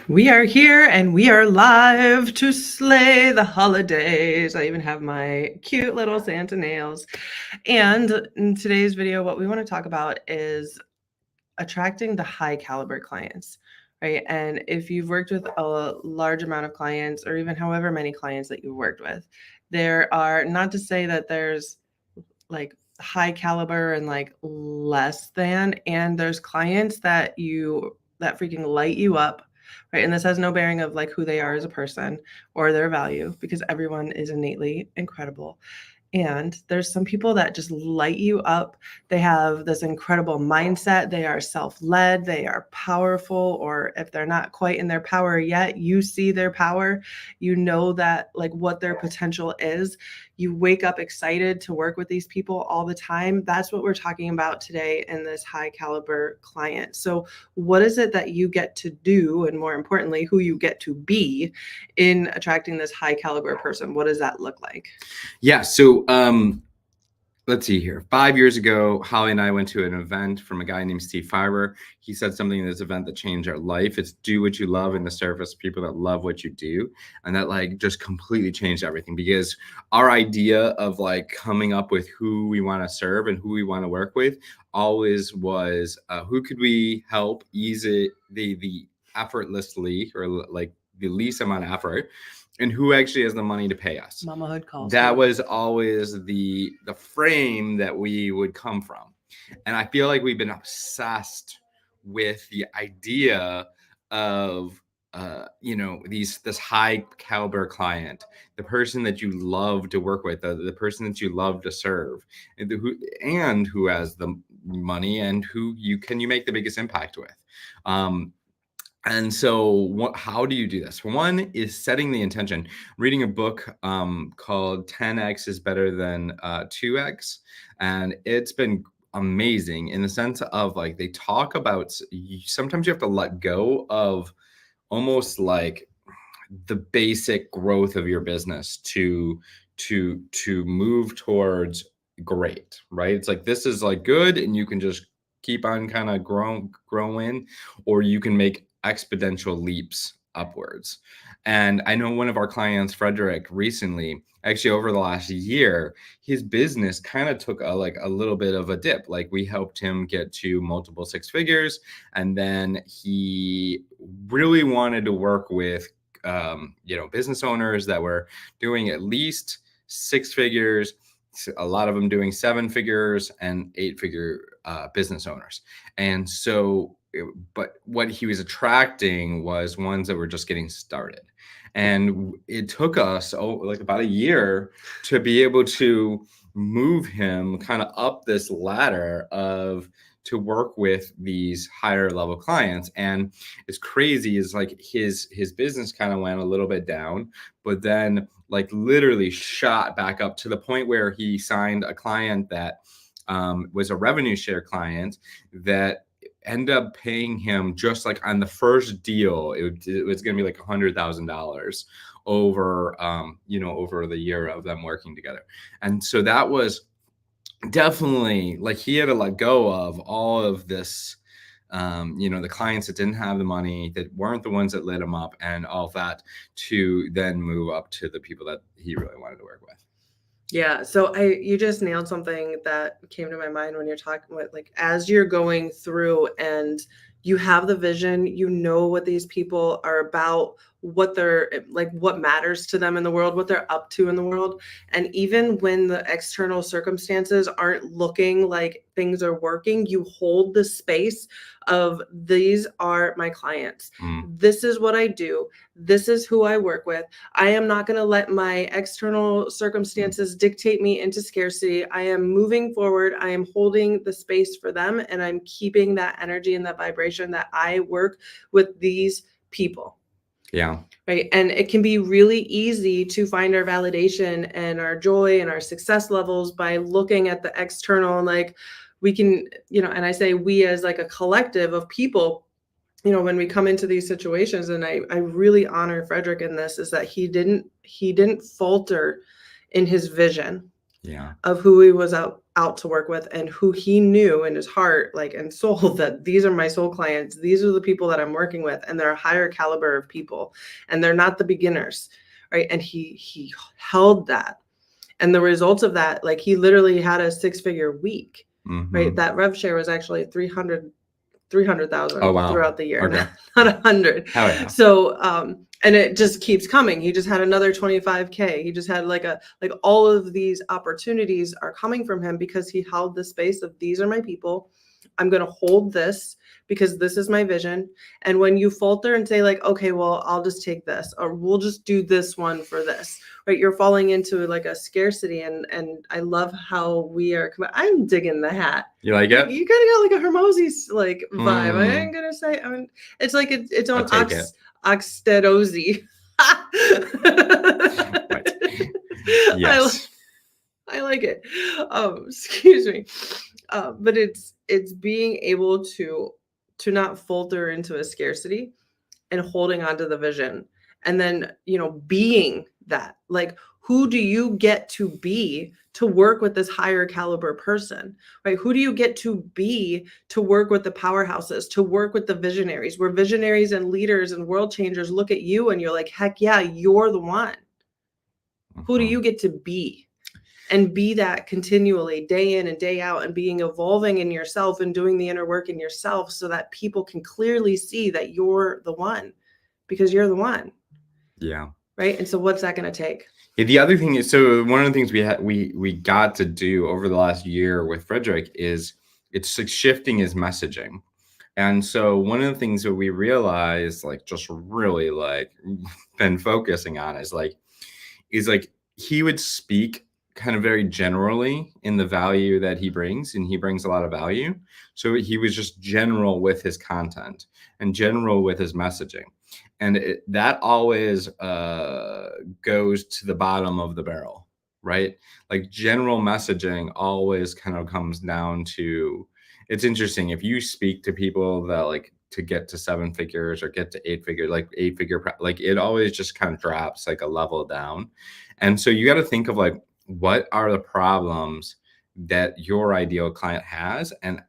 We are here and we are live to slay the holidays. I even have my cute little Santa nails. And in today's video, what we want to talk about is attracting the high caliber clients, right? And if you've worked with a large amount of clients, or even however many clients that you've worked with, there are, not to say that there's like high caliber and like less than, and there's clients that freaking light you up, right? And this has no bearing of like who they are as a person or their value, because everyone is innately incredible. And there's some people that just light you up. They have this incredible mindset. They are self-led. They are powerful. Or if they're not quite in their power yet, you see their power. You know that like what their potential is. You wake up excited to work with these people all the time. That's what we're talking about today in this high caliber client. So what is it that you get to do? And more importantly, who you get to be in attracting this high caliber person? What does that look like? Yeah. So let's see here. 5 years ago, Holly and I went to an event from a guy named Steve Fiber. He said something in this event that changed our life. It's do what you love and the service people that love what you do. And that like just completely changed everything, because our idea of like coming up with who we want to serve and who we want to work with always was who could we help ease it the effortlessly, or like the least amount of effort, and who actually has the money to pay us. Mamahood calls. That was always the frame that we would come from. And I feel like we've been obsessed with the idea of this high caliber client, the person that you love to work with, the person that you love to serve, and who has the money and who you make the biggest impact with. And so how do you do this? One is setting the intention. Reading a book called 10X is Better Than 2X. And it's been amazing in the sense of like, they talk about, sometimes you have to let go of almost like the basic growth of your business to move towards great, right? It's like, this is like good and you can just keep on kind of growing, or you can make exponential leaps upwards. And I know one of our clients, Frederick, recently, actually over the last year, his business kind of took a little bit of a dip. Like, we helped him get to multiple six figures, and then he really wanted to work with business owners that were doing at least six figures, a lot of them doing seven figures and 8-figure business owners. And so, but what he was attracting was ones that were just getting started. And it took us like about a year to be able to move him kind of up this ladder to work with these higher level clients. And it's crazy is like his business kind of went a little bit down, but then like literally shot back up to the point where he signed a client that was a revenue share client that ended up paying him, just like on the first deal, it was going to be like $100,000 over over the year of them working together. And so that was definitely like, he had to let go of all of this, the clients that didn't have the money, that weren't the ones that lit him up, and all of that, to then move up to the people that he really wanted to work with. Yeah. So you just nailed something that came to my mind when you're talking with, like, as you're going through and you have the vision, you know what these people are about, what they're like, what matters to them in the world, what they're up to in the world. And even when the external circumstances aren't looking like things are working, you hold the space of, these are my clients. This is what I do. This is who I work with. I am not going to let my external circumstances dictate me into scarcity. I am moving forward. I am holding the space for them, and I'm keeping that energy and that vibration that I work with these people. Yeah. Right. And it can be really easy to find our validation and our joy and our success levels by looking at the external. And like, we can, and I say we as like a collective of people, when we come into these situations, and I really honor Frederick in this, is that he didn't falter in his vision Yeah. of who he was out out to work with, and who he knew in his heart, like, and soul, that these are my soul clients. These are the people that I'm working with, and they're a higher caliber of people, and they're not the beginners, right? And he held that. And the results of that, like, he literally had a 6-figure week, right? That rev share was actually 300,000 Oh, wow. throughout the year, Okay. not 100. Hell yeah. So, and it just keeps coming. He just had another 25K. He just had like all of these opportunities are coming from him because he held the space of, these are my people. I'm going to hold this because this is my vision. And when you falter and say like, okay, well, I'll just take this, or we'll just do this one for this, right? You're falling into like a scarcity. And I love how we are, I'm digging the hat. You like it? You kind of got like a Hermosi like vibe. I ain't going to say, I mean, it's like its own oxterosi. Right. Yes. I like it. Excuse me. But it's being able to not falter into a scarcity and holding on to the vision, and then, you know, being that, like, who do you get to be to work with this higher caliber person, right? Who do you get to be to work with the powerhouses, to work with the visionaries, where visionaries and leaders and world changers look at you and you're like, heck yeah, you're the one. Who do you get to be? And be that continually, day in and day out, and being evolving in yourself and doing the inner work in yourself, so that people can clearly see that you're the one, because you're the one. Yeah. Right. And so what's that going to take? Yeah, the other thing is, so one of the things we got to do over the last year with Frederick is it's like shifting his messaging. And so one of the things that we realized, like, just really like been focusing on is like he would speak kind of very generally in the value that he brings, and he brings a lot of value. So he was just general with his content and general with his messaging. And that always goes to the bottom of the barrel, right? Like, general messaging always kind of comes down to, it's interesting, if you speak to people that like to get to 7 figures or get to 8 figures, like 8-figure, like it always just kind of drops like a level down. And so you got to think of like, what are the problems that your ideal client has, and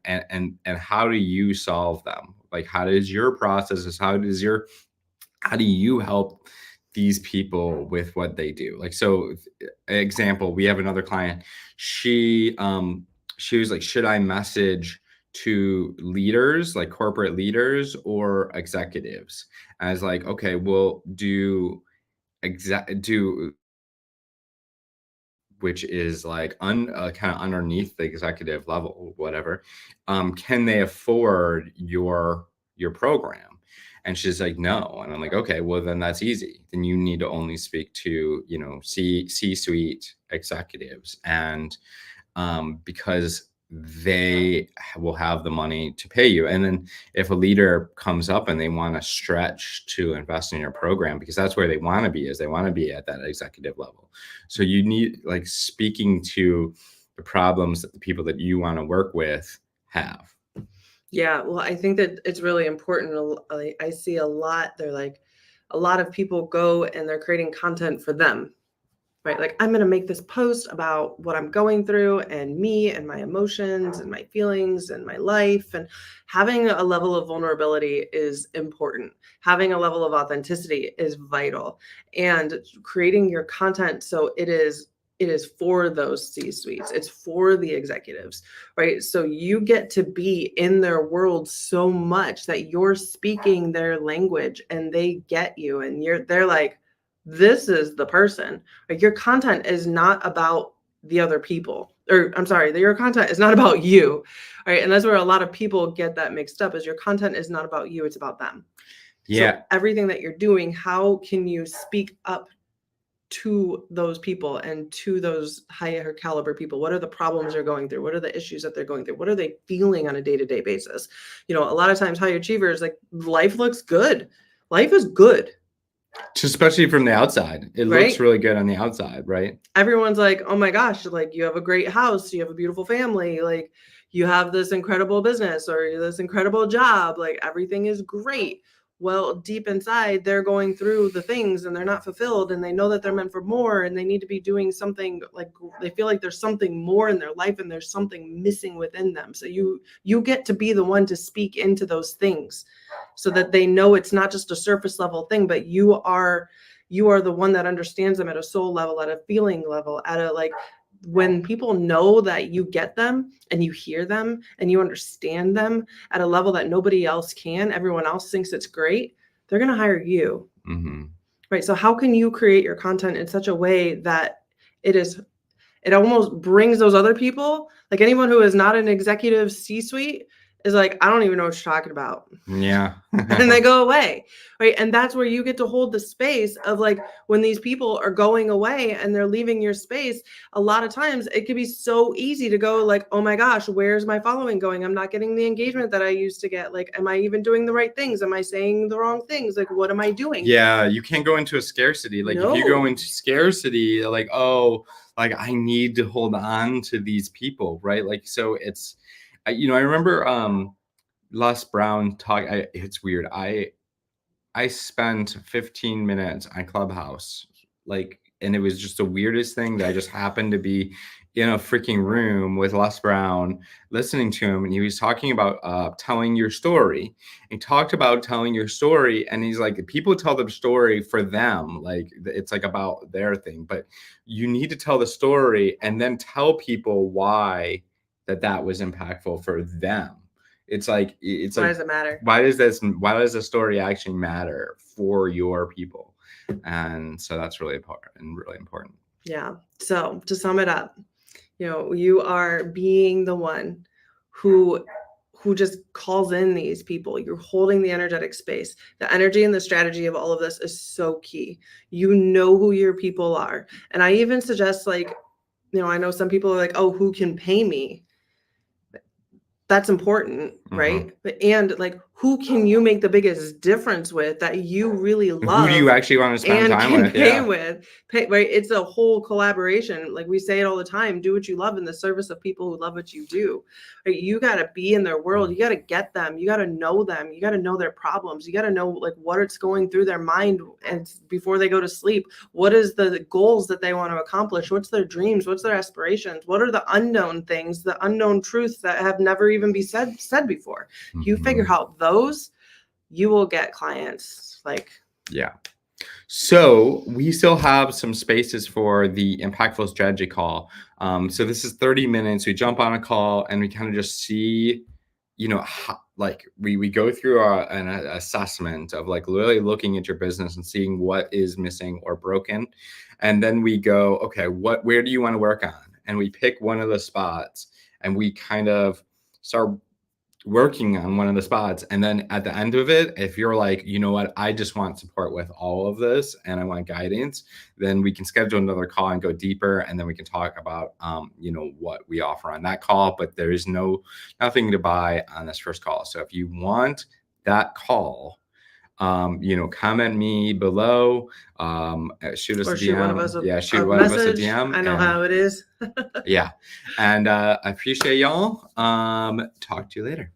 how do you solve them? Like, how does your processes, how do you help these people with what they do? Like, so example, we have another client. She was like, should I message to leaders, like corporate leaders or executives? And I was like, okay, well, do which is like kind of underneath the executive level, whatever. Can they afford your program? And she's like, no. And I'm like, okay, well, then that's easy. Then you need to only speak to, you know, C-suite executives, and because they will have the money to pay you. And then if a leader comes up and they want to stretch to invest in your program, because that's where they want to be, is they want to be at that executive level. So you need, like, speaking to the problems that the people that you want to work with have. Yeah, well, I think that it's really important. I see a lot, they're like, a lot of people go and they're creating content for them, right? Like, I'm going to make this post about what I'm going through and me and my emotions and my feelings and my life. And having a level of vulnerability is important. Having a level of authenticity is vital. And creating your content so it is for those C-suites. It's for the executives, right? So you get to be in their world so much that you're speaking their language and they get you, and they're like, this is the person. Like, your content is not about the other people, or I'm sorry, your content is not about you, right? And that's where a lot of people get that mixed up, is your content is not about you, it's about them. Yeah. So everything that you're doing, how can you speak up to those people and to those higher caliber people? What are the problems they're going through? What are the issues that they're going through? What are they feeling on a day-to-day basis? You know, a lot of times high achievers, like, life looks good. Life is good. Especially from the outside. It looks really good on the outside, right? Everyone's like, oh my gosh, like, you have a great house, you have a beautiful family, like, you have this incredible business or this incredible job, like, everything is great. well, deep inside, they're going through the things and they're not fulfilled, and they know that they're meant for more, and they need to be doing something, like they feel like there's something more in their life and there's something missing within them. So you get to be the one to speak into those things so that they know it's not just a surface level thing, but you are the one that understands them at a soul level, at a feeling level, at a, like, when people know that you get them and you hear them and you understand them at a level that nobody else can, everyone else thinks it's great, they're going to hire you. Mm-hmm. Right? So how can you create your content in such a way that it almost brings those other people, like anyone who is not an executive C-suite is like, I don't even know what you're talking about. Yeah. And they go away, right? And that's where you get to hold the space of, like, when these people are going away and they're leaving your space, a lot of times it can be so easy to go like, oh my gosh, where's my following going? I'm not getting the engagement that I used to get. Like, am I even doing the right things? Am I saying the wrong things? Like, what am I doing? Yeah, you can't go into a scarcity. Like, if you go into scarcity, like, oh, like, I need to hold on to these people, right? Like, so it's, I remember Les Brown talk. It's weird. I spent 15 minutes on Clubhouse, like, and it was just the weirdest thing that I just happened to be in a freaking room with Les Brown, listening to him, and he was talking about telling your story. He talked about telling your story, and he's like, people tell the story for them, like it's like about their thing, but you need to tell the story and then tell people why that was impactful for them. It's like, why does it matter? Why does the story actually matter for your people? And so that's really important. Yeah. So to sum it up, you are being the one who just calls in these people. You're holding the energetic space. The energy and the strategy of all of this is so key. You know who your people are. And I even suggest, like, I know some people are like, oh, who can pay me? That's important, right? And like, who can you make the biggest difference with that you really love? Who do you actually want to spend time with? Pay with, right? It's a whole collaboration. Like we say it all the time, do what you love in the service of people who love what you do. Right? You got to be in their world. You got to get them. You got to know them. You got to know their problems. You got to know, like, what it's going through their mind and before they go to sleep. What is the goals that they want to accomplish? What's their dreams? What's their aspirations? What are the unknown things, the unknown truths that have never even been said before? You figure out those, you will get clients. Like, yeah. So we still have some spaces for the Impactful Strategy call. So this is 30 minutes. We jump on a call and we kind of just see, how, like, we go through an assessment of, like, literally looking at your business and seeing what is missing or broken. And then we go, okay, where do you want to work on? And we pick one of the spots and we kind of start working on one of the spots. And then at the end of it, if you're like, you know what, I just want support with all of this and I want guidance, then we can schedule another call and go deeper. And then we can talk about, what we offer on that call, but there is nothing to buy on this first call. So if you want that call, comment me below, shoot us a DM. Shoot one of us shoot one of us a DM. I know how it is. Yeah. And I appreciate y'all. Talk to you later.